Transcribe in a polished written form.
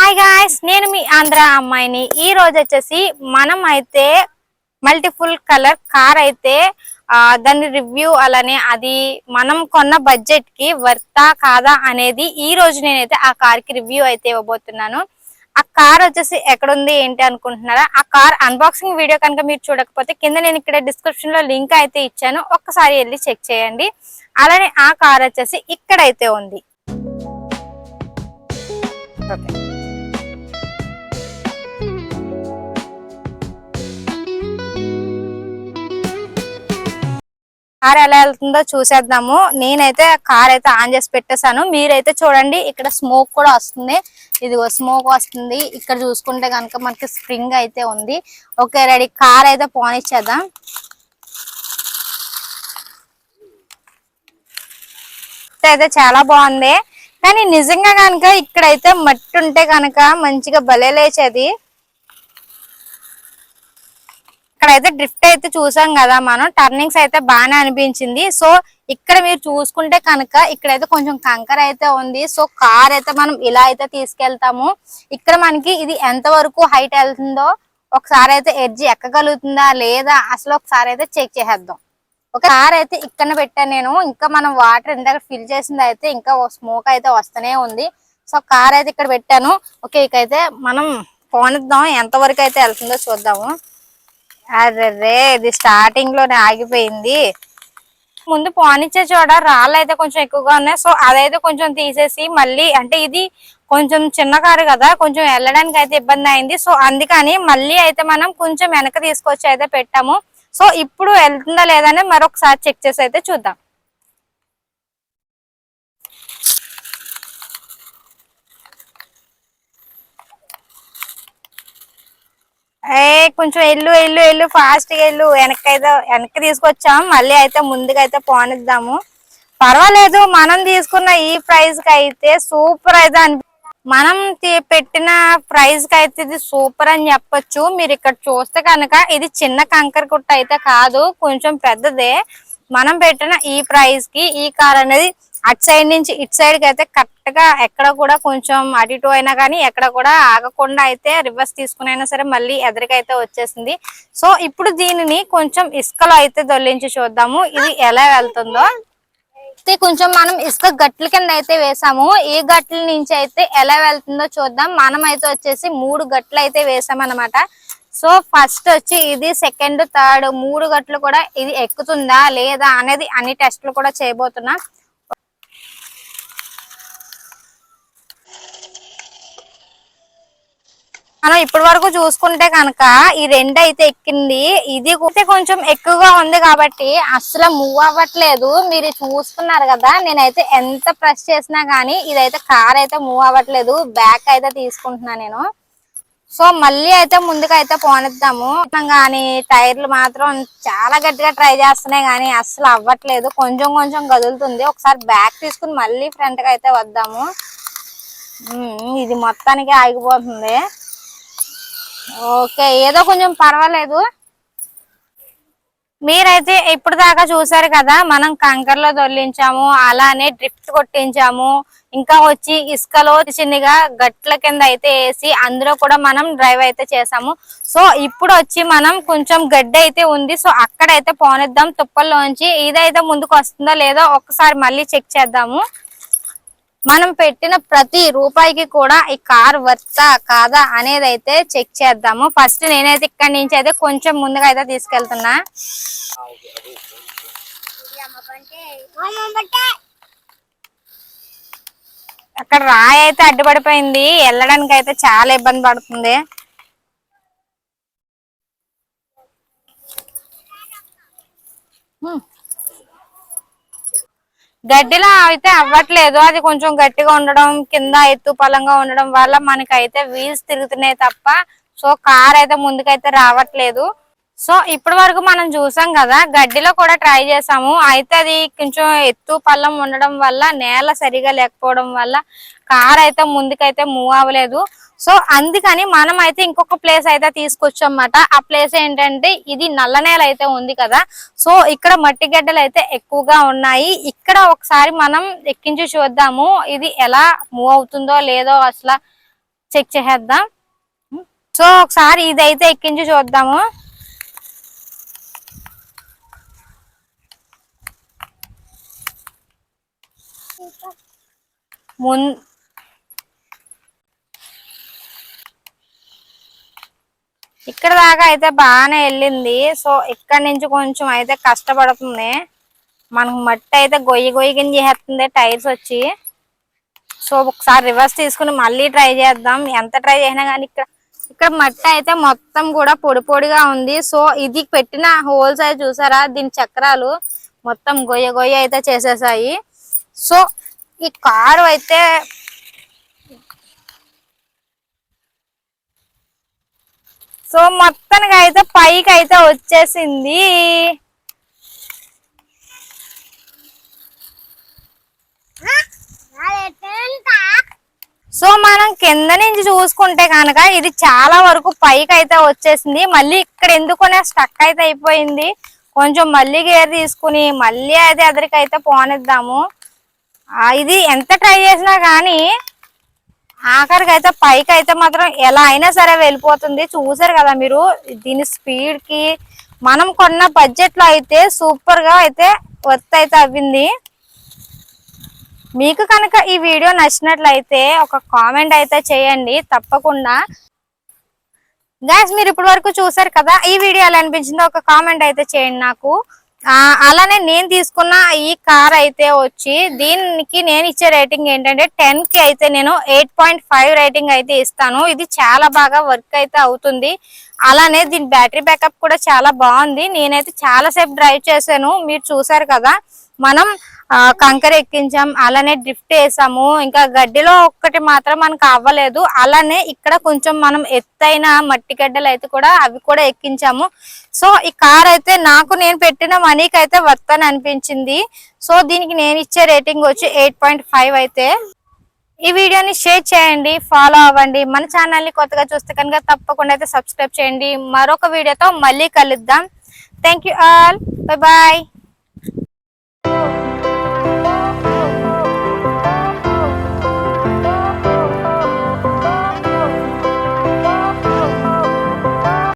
Hi guys, నేను మీ ఆంధ్ర అమ్మాయిని. ఈ రోజు వచ్చేసి మనం అయితే మల్టిపుల్ కలర్ కార్ అయితే దాని రివ్యూ, అలానే అది మనం కొన్న బడ్జెట్ కి వర్తా కాదా అనేది ఈ రోజు నేనైతే ఆ కార్ కి రివ్యూ అయితే ఇవ్వబోతున్నాను. ఆ కార్ వచ్చేసి ఎక్కడుంది ఏంటి అనుకుంటున్నారా? ఆ కార్ అన్బాక్సింగ్ వీడియో కనుక మీరు చూడకపోతే కింద నేను ఇక్కడ డిస్క్రిప్షన్ లో లింక్ అయితే ఇచ్చాను, ఒక్కసారి వెళ్ళి చెక్ చేయండి. అలానే ఆ కార్ వచ్చేసి ఇక్కడైతే ఉంది. ఓకే, కార్ ఎలా వెళ్తుందో చూసేద్దాము. నేనైతే కార్ అయితే ఆన్ చేసి పెట్టేశాను. మీరైతే చూడండి, ఇక్కడ స్మోక్ కూడా వస్తుంది. ఇదిగో స్మోక్ వస్తుంది. ఇక్కడ చూసుకుంటే కనుక మనకి స్ప్రింగ్ అయితే ఉంది. Okay, ready. కార్ అయితే పోనిచ్చేద్దాం. అయితే చాలా బాగుంది, కానీ నిజంగా కనుక ఇక్కడైతే మట్టి ఉంటే కనుక మంచిగా భలే లేచేది. ఇక్కడైతే డ్రిఫ్ట్ అయితే చూసాం కదా మనం, టర్నింగ్స్ అయితే బాగానే అనిపించింది. సో ఇక్కడ మీరు చూసుకుంటే కనుక ఇక్కడైతే కొంచెం కంకర అయితే ఉంది. సో కార్ అయితే మనం ఇలా అయితే తీసుకెళ్తాము. ఇక్కడ మనకి ఇది ఎంత వరకు హైట్ వెళ్తుందో ఒకసారి అయితే ఎడ్జ్ ఎక్కగలుగుతుందా లేదా అసలు ఒకసారి అయితే చెక్ చేసేద్దాం. ఒక కార్ అయితే ఇక్కడ పెట్టాను నేను. ఇంకా మనం వాటర్ ఇందాక ఫిల్ చేసింది అయితే ఇంకా స్మోక్ అయితే వస్తూనే ఉంది. సో కార్ అయితే ఇక్కడ పెట్టాను. ఓకే, ఇకైతే మనం పోనిద్దాం, ఎంత వరకు అయితే వెళ్తుందో చూద్దాము. అర్రే, ఇది స్టార్టింగ్ లోనే ఆగిపోయింది. ముందు పోనిచ్చే చోట రాళ్ళు అయితే కొంచెం ఎక్కువగా ఉన్నాయి. సో అదైతే కొంచెం తీసేసి మళ్ళీ, అంటే ఇది కొంచెం చిన్న కారు కదా, కొంచెం వెళ్ళడానికి అయితే ఇబ్బంది అయింది. సో అందుకని మళ్ళీ అయితే మనం కొంచెం వెనక తీసుకొచ్చి అయితే పెట్టాము. సో ఇప్పుడు వెళ్తుందా లేదని మరొకసారి చెక్ చేసి అయితే చూద్దాం. కొంచెం వెళ్ళు ఫాస్ట్ గా వెళ్ళు. వెనక్కి తీసుకొచ్చాము, మళ్ళీ అయితే ముందుగా అయితే పోనిద్దాము. పర్వాలేదు, మనం తీసుకున్న ఈ ప్రైస్ కి అయితే సూపర్ అయితే మనం పెట్టిన ప్రైస్ కి అయితే ఇది సూపర్ అని చెప్పొచ్చు. మీరు ఇక్కడ చూస్తే కనుక ఇది చిన్న కంకర కుట్ట అయితే కాదు, కొంచెం పెద్దదే. మనం పెట్టిన ఈ ప్రైస్ కి ఈ కార్ అనేది అటు సైడ్ నుంచి ఇటు సైడ్ కి అయితే కరెక్ట్ గా ఎక్కడ కూడా కొంచెం అటు ఇటు అయినా కానీ ఎక్కడ కూడా ఆగకుండా అయితే రివర్స్ తీసుకుని అయినా సరే మళ్ళీ ఎదురుకైతే వచ్చేసింది. సో ఇప్పుడు దీనిని కొంచెం ఇసుకలో అయితే దొల్లించి చూద్దాము ఇది ఎలా వెళ్తుందో. కొంచెం మనం ఇసుక గట్ల కింద అయితే వేసాము. ఈ గట్ల నుంచి అయితే ఎలా వెళ్తుందో చూద్దాం. మనం అయితే వచ్చేసి 3 గట్లు అయితే వేసామన్నమాట. సో ఫస్ట్ వచ్చి ఇది, సెకండ్, థర్డ్ 3 గట్లు కూడా ఇది ఎక్కుతుందా లేదా అనేది అన్ని టెస్టులు కూడా చేయబోతున్నా. మనం ఇప్పటి వరకు చూసుకుంటే కనుక ఈ 2 అయితే ఎక్కింది. ఇది కొంచెం ఎక్కువగా ఉంది కాబట్టి అసలు మూవ్ అవ్వట్లేదు. మీరు చూసుకున్నారు కదా, నేనైతే ఎంత ప్రెస్ చేసినా గానీ ఇదైతే కార్ అయితే మూవ్ అవ్వట్లేదు. బ్యాక్ అయితే తీసుకుంటున్నా నేను. సో మళ్ళీ అయితే ముందుకైతే పోనిద్దాము. కానీ టైర్లు మాత్రం చాలా గట్టిగా ట్రై చేస్తున్నాయి కానీ అసలు అవ్వట్లేదు, కొంచెం కొంచెం కదులుతుంది. ఒకసారి బ్యాక్ తీసుకుని మళ్ళీ ఫ్రంట్ కి అయితే వద్దాము. ఇది మొత్తానికి ఆగిపోతుంది. ఓకే, ఏదో కొంచెం పర్వాలేదు. మీరైతే ఇప్పుడు దాకా చూసారు కదా, మనం కంకర్లో దొల్లించాము, అలానే డ్రిఫ్ట్ కొట్టించాము, ఇంకా వచ్చి ఇసుకలో చిన్నగా గట్ల కింద అయితే వేసి అందులో కూడా మనం డ్రైవ్ అయితే చేసాము. సో ఇప్పుడు వచ్చి మనం కొంచెం గడ్డి అయితే ఉంది. సో అక్కడైతే పోనిద్దాం తుప్పల్లోంచి. ఇదైతే ముందుకు వస్తుందో లేదో ఒక్కసారి మళ్ళీ చెక్ చేద్దాము. మనం పెట్టిన ప్రతి రూపాయికి కూడా ఈ కార్ వర్తా కాదా అనేది అయితే చెక్ చేద్దాము. ఫస్ట్ నేనైతే ఇక్కడి నుంచి అయితే కొంచెం ముందుగా అయితే తీసుకెళ్తున్నా. అక్కడ రాయి అయితే అడ్డుపడిపోయింది, వెళ్ళడానికి అయితే చాలా ఇబ్బంది పడుతుంది. గడ్డిలో అయితే అవ్వట్లేదు, అది కొంచెం గట్టిగా ఉండడం, కింద ఎత్తు పలంగా ఉండడం వల్ల మనకైతే వీల్స్ తిరుగుతున్నాయి తప్ప సో కార్ అయితే ముందుకైతే రావట్లేదు. సో ఇప్పటి వరకు మనం చూసాం కదా, గడ్డిలో కూడా ట్రై చేసాము. అయితే అది కొంచెం ఎత్తు పల్లం ఉండడం వల్ల, నేల సరిగా లేకపోవడం వల్ల కార్ అయితే ముందుకైతే మూవ్ అవ్వలేదు. సో అందుకని మనం అయితే ఇంకొక ప్లేస్ అయితే తీసుకొచ్చామన్నమాట. ఆ ప్లేస్ ఏంటంటే ఇది నల్ల నేల అయితే ఉంది కదా, సో ఇక్కడ మట్టి గడ్డలు అయితే ఎక్కువగా ఉన్నాయి. ఇక్కడ ఒకసారి మనం ఎక్కించి చూద్దాము ఇది ఎలా మూవ్ అవుతుందో లేదో అసలు చెక్ చేసేద్దాం. సో ఒకసారి ఇదైతే ఎక్కించి చూద్దాము. ఇక్కడ దాకా అయితే బాగానే వెళ్ళింది. సో ఇక్కడ నుంచి కొంచెం అయితే కష్టపడుతుంది. మనకు మట్టి అయితే గొయ్యి గొయ్యి కింద చేస్తుంది టైర్స్ వచ్చి. సో ఒకసారి రివర్స్ తీసుకుని మళ్ళీ ట్రై చేద్దాం. ఎంత ట్రై చేసినా కానీ ఇక్కడ మట్టి అయితే మొత్తం కూడా పొడి పొడిగా ఉంది. సో ఇది పెట్టిన హోల్స్ అయితే చూసారా, దీని చక్రాలు మొత్తం గొయ్య గొయ్య అయితే చేసేసాయి. సో ఈ కారు అయితే మొత్తానికి అయితే పైకి అయితే వచ్చేసింది. సో మనం కింద నుంచి చూసుకుంటే కనుక ఇది చాలా వరకు పైకి అయితే వచ్చేసింది. మళ్ళీ ఇక్కడ ఎందుకునే స్టక్ అయితే అయిపోయింది. కొంచెం మళ్ళీ గేర్ తీసుకుని మళ్ళీ అయితే ఎదురికైతే పోనిద్దాము. ఇది ఎంత ట్రై చేసినా కానీ ఆఖరికి అయితే పైకి అయితే మాత్రం ఎలా అయినా సరే వెళ్ళిపోతుంది. చూసారు కదా మీరు, దీని స్పీడ్ కి మనం కొన్న బడ్జెట్ లో అయితే సూపర్ గా అయితే వర్త్ అయితే అవ్వింది. మీకు కనుక ఈ వీడియో నచ్చినట్లయితే ఒక కామెంట్ అయితే చేయండి తప్పకుండా. గైస్ మీరు ఇప్పటి వరకు చూసారు కదా, ఈ వీడియో ఎలా అనిపించిందో ఒక కామెంట్ అయితే చేయండి నాకు. అలానే నేను తీసుకున్న ఈ కార్ అయితే వచ్చి దీనికి నేను ఇచ్చే రేటింగ్ ఏంటంటే 10 కి అయితే నేను 8.5 రేటింగ్ అయితే ఇస్తాను. ఇది చాలా బాగా వర్క్ అయితే అవుతుంది. అలానే దీని బ్యాటరీ బ్యాకప్ కూడా చాలా బాగుంది. నేనైతే చాలా సేపు డ్రైవ్ చేశాను, మీరు చూసారు కదా. మనం కంకర ఎక్కించాం, అలానే డ్రిఫ్ట్ వేసాము. ఇంకా గడ్డిలో ఒక్కటి మాత్రం మనకు అవ్వలేదు. అలానే ఇక్కడ కొంచెం మనం ఎత్తైన మట్టి గడ్డలు అయితే కూడా అవి కూడా ఎక్కించాము. సో ఈ కార్ అయితే నాకు నేను పెట్టిన మనీకి అయితే వర్త్ అని అనిపించింది. సో దీనికి నేను ఇచ్చే రేటింగ్ వచ్చి 8.5 అయితే. ఈ వీడియోని షేర్ చేయండి, ఫాలో అవ్వండి. మన ఛానల్ ని కొత్తగా చూస్తే కనుక తప్పకుండా అయితే సబ్స్క్రైబ్ చేయండి. మరొక వీడియోతో మళ్ళీ కలుద్దాం. Thank you all, bye bye.